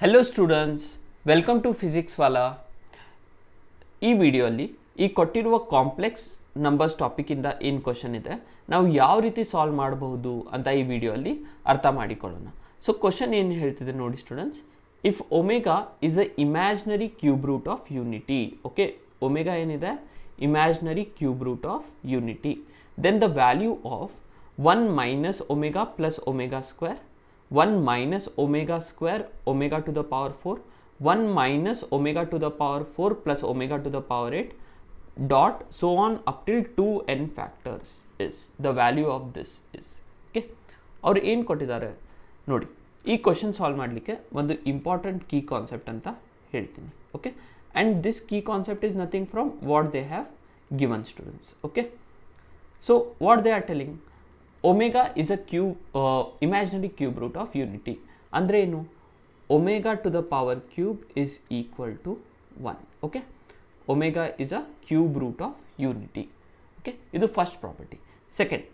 Hello students, welcome to Physics Wallah. ಈ ವಿಡಿಯೋಲಿ ಈ ಕೊಟ್ಟಿರುವ ಕಾಂಪ್ಲೆಕ್ಸ್ ನಂಬರ್ಸ್ ಟಾಪಿಕಿಂದ ಏನು ಕ್ವಶನ್ ಇದೆ, ನಾವು ಯಾವ ರೀತಿ ಸಾಲ್ವ್ ಮಾಡಬಹುದು ಅಂತ ಈ ವಿಡಿಯೋಲಿ ಅರ್ಥ ಮಾಡಿಕೊಳ್ಳೋಣ. ಸೊ ಕ್ವಶನ್ ಏನು ಹೇಳ್ತಿದೆ ನೋಡಿ students, if omega is a imaginary cube root of unity. Okay, omega ಏನಿದೆ imaginary cube root of unity, then the value of 1 minus omega plus omega square, 1 minus omega square omega to the power 4, 1 minus omega to the power 4 plus omega to the power 8 dot so on up till 2n factors is the value of this is. Okay, ಅವ್ರು ಏನು ಕೊಟ್ಟಿದ್ದಾರೆ ನೋಡಿ, ಈ question solve ಮಾಡಲಿಕ್ಕೆ ಒಂದು important key concept ಅಂತ ಹೇಳ್ತೀನಿ. Okay, and this key concept is nothing from what they have given students. Okay, so what they are telling, omega is a imaginary cube root of unity. ಅಂದರೆ ಏನು, omega to the power cube is equal to 1. Okay, omega is a cube root of unity. Okay, ಇದು first property. Second,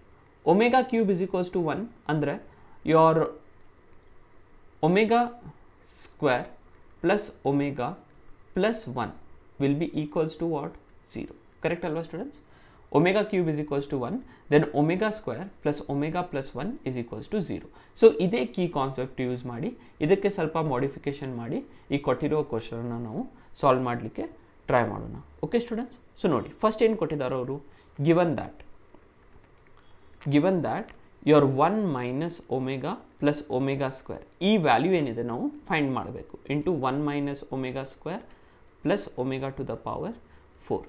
omega cube is equals to 1 ಅಂದರೆ your omega square plus omega plus 1 will be equals to what, 0. Correct ಅಲ್ವಾ students? Omega cube is equals to 1, then omega square plus omega plus 1 is equals to 0. So ಇದೇ key concept use ಮಾಡಿ ಇದಕ್ಕೆ ಸ್ವಲ್ಪ modification ಮಾಡಿ ಈ ಕೊಟ್ಟಿರೋ ಕ್ವಶನ್ನ ನಾವು solve ಮಾಡಲಿಕ್ಕೆ ಟ್ರೈ ಮಾಡೋಣ. ಓಕೆ ಸ್ಟೂಡೆಂಟ್ಸ್, ಸೊ ನೋಡಿ ಫಸ್ಟ್ ಏನು ಕೊಟ್ಟಿದ್ದಾರೆ ಅವರು, given that your 1 minus omega plus omega square, ಈ ವ್ಯಾಲ್ಯೂ ಏನಿದೆ ನಾವು ಫೈಂಡ್ ಮಾಡಬೇಕು, into 1 minus omega square plus omega to the power 4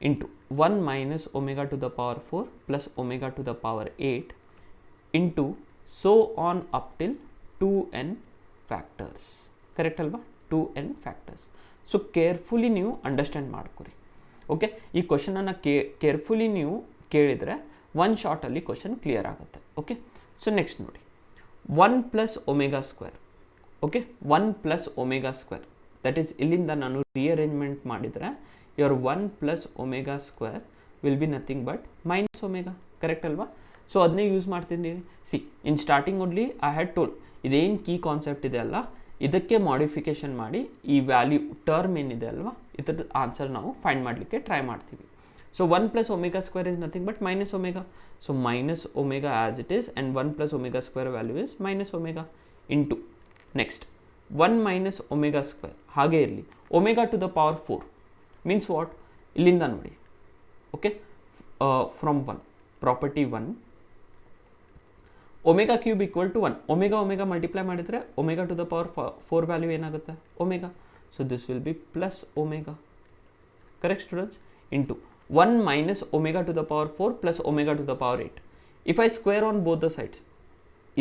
into 1 minus omega to the power 4 plus omega to the power 8 into so on up till 2n factors. Correct ಅಲ್ವಾ? 2n factors. So carefully ನೀವು understand ಮಾಡ್ಕೊರಿ. Okay, ಈ ಕ್ವಶನನ್ನು carefully ನೀವು ಕೇಳಿದರೆ one ಶಾರ್ಟಲ್ಲಿ question clear ಆಗುತ್ತೆ. Okay, so next ನೋಡಿ, 1 plus omega square. Okay, 1 plus omega square, that is ಇಲ್ಲಿಂದ ನಾನು ರಿಅರೇಂಜ್ಮೆಂಟ್ ಮಾಡಿದರೆ your 1 plus omega square will be nothing but minus omega. Correct ಅಲ್ವಾ? ಸೊ ಅದನ್ನೇ ಯೂಸ್ ಮಾಡ್ತೀನಿ. C, in starting only I had told, ಇದೇನು key concept ಇದೆ ಅಲ್ಲ, ಇದಕ್ಕೆ ಮಾಡಿಫಿಕೇಶನ್ ಮಾಡಿ ಈ ವ್ಯಾಲ್ಯೂ ಟರ್ಮ್ ಏನಿದೆ ಅಲ್ವಾ, ಇದ್ರದ್ದು ಆನ್ಸರ್ ನಾವು ಫೈಂಡ್ ಮಾಡಲಿಕ್ಕೆ ಟ್ರೈ ಮಾಡ್ತೀವಿ. So 1 plus omega square is nothing but minus omega. So minus omega as it is and 1 plus omega square value is minus omega into next 1 minus omega square ಹಾಗೆ ಇರಲಿ, omega to the power 4 means what, ಇಲ್ಲಿಂದ ನೋಡಿ. Okay, from 1 property 1 omega cube equal to 1, omega multiply ಮಾಡಿದರೆ omega to the power 4 value ಏನಾಗುತ್ತೆ, omega. So this will be plus omega. Correct students? Into 1 minus omega to the power 4 plus omega to the power 8. If I square on both the sides,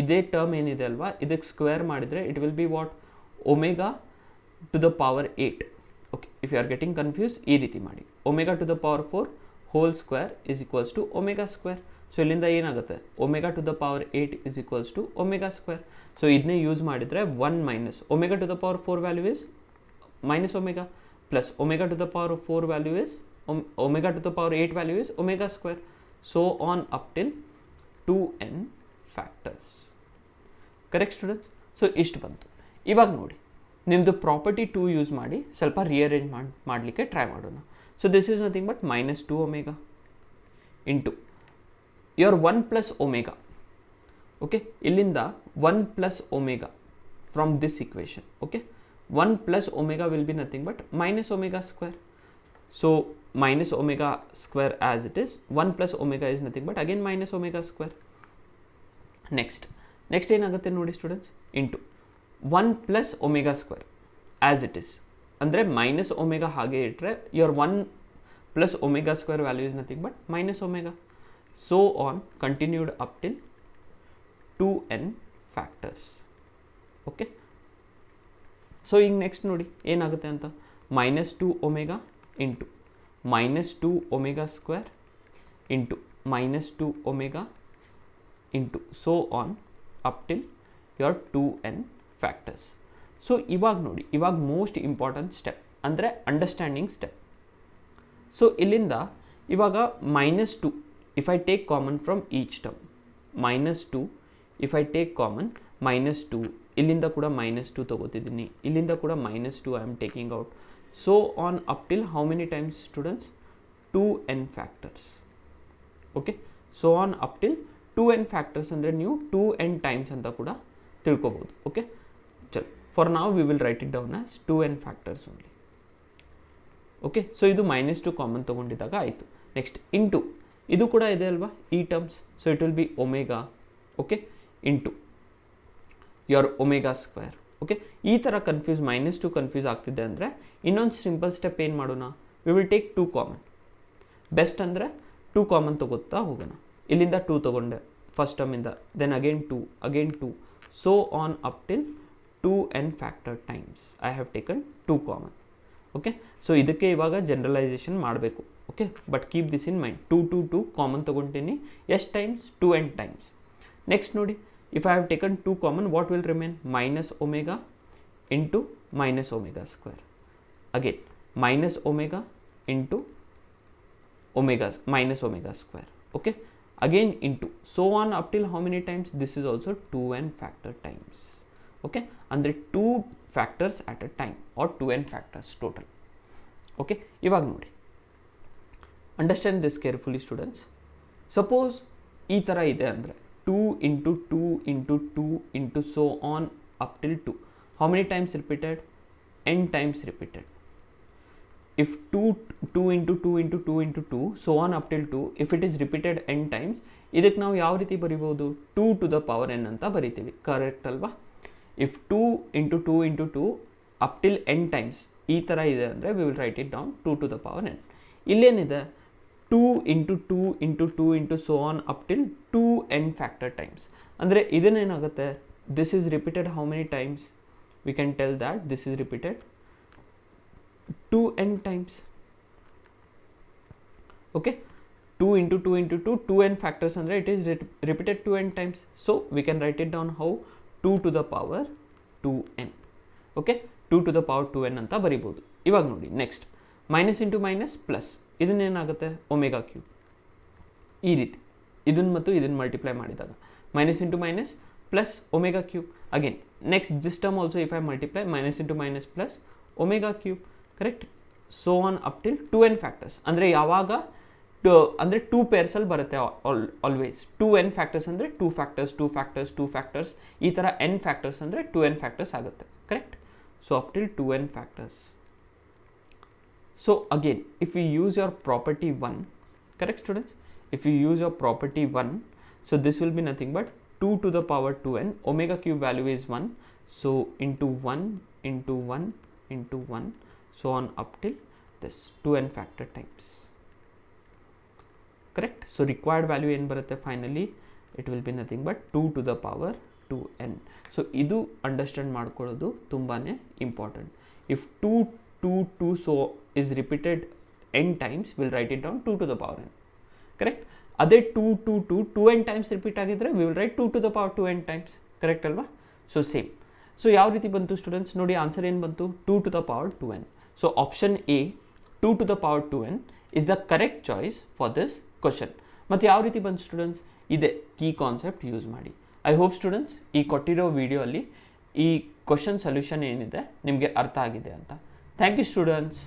ಇದೇ term ಏನಿದೆ ಅಲ್ವಾ, ಇದಕ್ಕೆ square ಮಾಡಿದರೆ it will be what, omega to the power 8. Okay, if you are getting confuse ಈ ರೀತಿ ಮಾಡಿ, omega to the power 4 whole square is equals to omega square. So ಇಲ್ಲಿಂದ ಏನಾಗುತ್ತೆ, omega to the power 8 is equals to omega square. So ಇದನ್ನೇ use ಮಾಡಿದರೆ 1 minus omega to the power 4 value is minus omega plus omega to the power 4 value is omega to the power 8 value is omega square. So on up till 2n factors. Correct students? So ಇಷ್ಟು ಬಂತು. ಇವಾಗ ನೋಡಿ, ನಿಮ್ಮದು property 2 use ಮಾಡಿ ಸ್ವಲ್ಪ rearrange ಮಾಡಲಿಕ್ಕೆ try ಮಾಡೋಣ. So this is nothing but minus 2 omega into your 1 plus omega. Okay, ಇಲ್ಲಿಂದ 1 plus omega from this equation. Okay, 1 plus omega will be nothing but minus omega square. So minus omega square as it is, 1 plus omega is nothing but again minus omega square. Next ಏನಾಗುತ್ತೆ ನೋಡಿ students, into 1 plus omega square as it is, ಅಂದರೆ minus omega ಹಾಗೆ ಇಟ್ಟರೆ your 1 plus omega square value is nothing but minus omega. So on continued up till 2n factors. Okay, so ಈಗ next ನೋಡಿ ಏನಾಗುತ್ತೆ ಅಂತ, minus 2 omega into minus 2 omega square into minus 2 omega into so on up till your 2n factors. So ಇವಾಗ ನೋಡಿ, ಇವಾಗ most important step ಅಂದರೆ understanding step. So ಇಲ್ಲಿಂದ ಇವಾಗ minus 2 if I take common from each term, minus 2 if I take common, minus 2 ಇಲ್ಲಿಂದ ಕೂಡ -2 ತೊಗೋತಿದ್ದೀನಿ, ಇಲ್ಲಿಂದ ಕೂಡ -2 I am taking out. So on up till how many times students? 2n factors. Okay, so on up till 2n factors ಅಂದರೆ ನೀವು 2n times ಅಂತ ಕೂಡ ತಿಳ್ಕೊಬೋದು. Okay, ಚಲೋ, ಫಾರ್ ನಾವು we will write it down as 2n factors only. Okay, so ಇದು -2 common ತೊಗೊಂಡಿದ್ದಾಗ ಆಯಿತು. Next into, ಇದು ಕೂಡ ಇದೆ ಅಲ್ವಾ ಈ terms, so it will B omega. Okay, into your omega square. Okay, ಈ ಥರ -2 ಕನ್ಫ್ಯೂಸ್ ಆಗ್ತಿದೆ ಅಂದರೆ ಇನ್ನೊಂದು ಸಿಂಪಲ್ ಸ್ಟೆಪ್ ಏನು ಮಾಡೋಣ? We will take 2 common. Best ಅಂದರೆ 2 ಕಾಮನ್ ತೊಗೋತಾ ಹೋಗೋಣ. ಇಲ್ಲಿಂದ 2 ತೊಗೊಂಡೆ ಫಸ್ಟ್ ಟರ್ಮಿಂದ, then again 2, so on up till 2n factor times I have taken 2 common. Okay, so ಇದಕ್ಕೆ ಇವಾಗ ಜನರಲೈಸೇಷನ್ ಮಾಡಬೇಕು. Okay, but keep this in mind. 2 common ತೊಗೊತೀನಿ. ಎಷ್ಟು ಟೈಮ್ಸ್? 2n times. ನೆಕ್ಸ್ಟ್ ನೋಡಿ, if I have taken 2 common, what will remain? Minus omega into minus omega square. Again minus omega into omega minus omega square. Okay, again into, so on up till how many times? This is also 2n factor times. Okay, ಅಂದರೆ 2 factors at a time or 2n factors total. Okay, ಇವಾಗ ನೋಡಿ, understand this carefully students. Suppose ಈ ಥರ ಇದೆ ಅಂದರೆ 2 into 2 into 2 into so on up till 2. How many times repeated? n times repeated. If 2 into 2 into 2 into 2 so on up till 2, if it is repeated n times, ಇದಕ್ಕೆ ನಾವು ಯಾವ ರೀತಿ ಬರಿಬೋದು? 2 to the power n ಅಂತ ಬರಿತೀವಿ, correct ಅಲ್ವಾ? If 2 into 2 into 2 up till n times ಈ ಥರ ಇದೆ ಅಂದರೆ we will write it down 2 to the power n. ಇಲ್ಲೇನಿದೆ? 2 into 2 into 2 into so on up till 2n factor times. ಅಂದರೆ ಇದನ್ನೇನಾಗುತ್ತೆ? This is repeated how many times? We can tell that this is repeated 2n times. Okay, 2 into 2 into 2, 2n factors ಅಂದರೆ it is repeated 2n times. So we can write it down how? 2 to the power 2n. Okay, 2 to the power 2n ಅಂತ ಬರಿಬೋದು. ಇವಾಗ ನೋಡಿ, next minus into minus plus, ಇದನ್ನೇನಾಗುತ್ತೆ? Omega cube. ಈ ರೀತಿ ಇದನ್ನು ಮತ್ತು ಇದನ್ನು ಮಲ್ಟಿಪ್ಲೈ ಮಾಡಿದಾಗ minus into minus plus omega cube. Again next this term also if I multiply minus into minus plus omega cube. Correct, so on up till 2n factors. ಅಂದರೆ ಯಾವಾಗ ಅಂದರೆ 2 ಪೇರ್ಸಲ್ಲಿ ಬರುತ್ತೆ ಆಲ್ವೇಸ್. 2n ಫ್ಯಾಕ್ಟರ್ಸ್ ಅಂದರೆ 2 factors 2 factors 2 factors, ಈ ಥರ n factors ಅಂದರೆ 2n factors ಆಗುತ್ತೆ. Correct, so up till 2n factors. So again if you use your property 1, correct students, if you use your property 1, so this will be nothing but 2 to the power 2n, omega cube value is 1, so into 1 into 1 into 1, so on up till this 2n factor times. Correct, so required value ಏನು ಬರುತ್ತೆ finally? It will be nothing but 2 to the power 2n. So ಇದು understand ಮಾಡ್ಕೊಳ್ಳೋದು ತುಂಬಾ important. If 2 so is repeated n times, we'll write it down 2 to the power n. Correct, ಅದೇ 2n times repeat ಆಗಿದ್ರೆ we will write 2 to the power 2n times. Correct ಅಲ್ವಾ? So same. So ಯಾವ ರೀತಿ ಬಂತು students? ನೋಡಿ answer ಏನು ಬಂತು? 2 to the power 2n. So option A 2 to the power 2n is the correct choice for this question. ಮತ್ತು ಯಾವ ರೀತಿ ಬಂತು ಸ್ಟೂಡೆಂಟ್ಸ್? ಇದೆ ಕೀ ಕಾನ್ಸೆಪ್ಟ್ ಯೂಸ್ ಮಾಡಿ. ಐ ಹೋಪ್ ಸ್ಟೂಡೆಂಟ್ಸ್ ಈ ಕೊಟ್ಟಿರೋ ವಿಡಿಯೋ ಅಲ್ಲಿ ಈ ಕ್ವಶನ್ ಸೊಲ್ಯೂಷನ್ ಏನಿದೆ ನಿಮಗೆ ಅರ್ಥ ಆಗಿದೆ ಅಂತ. Thank you students.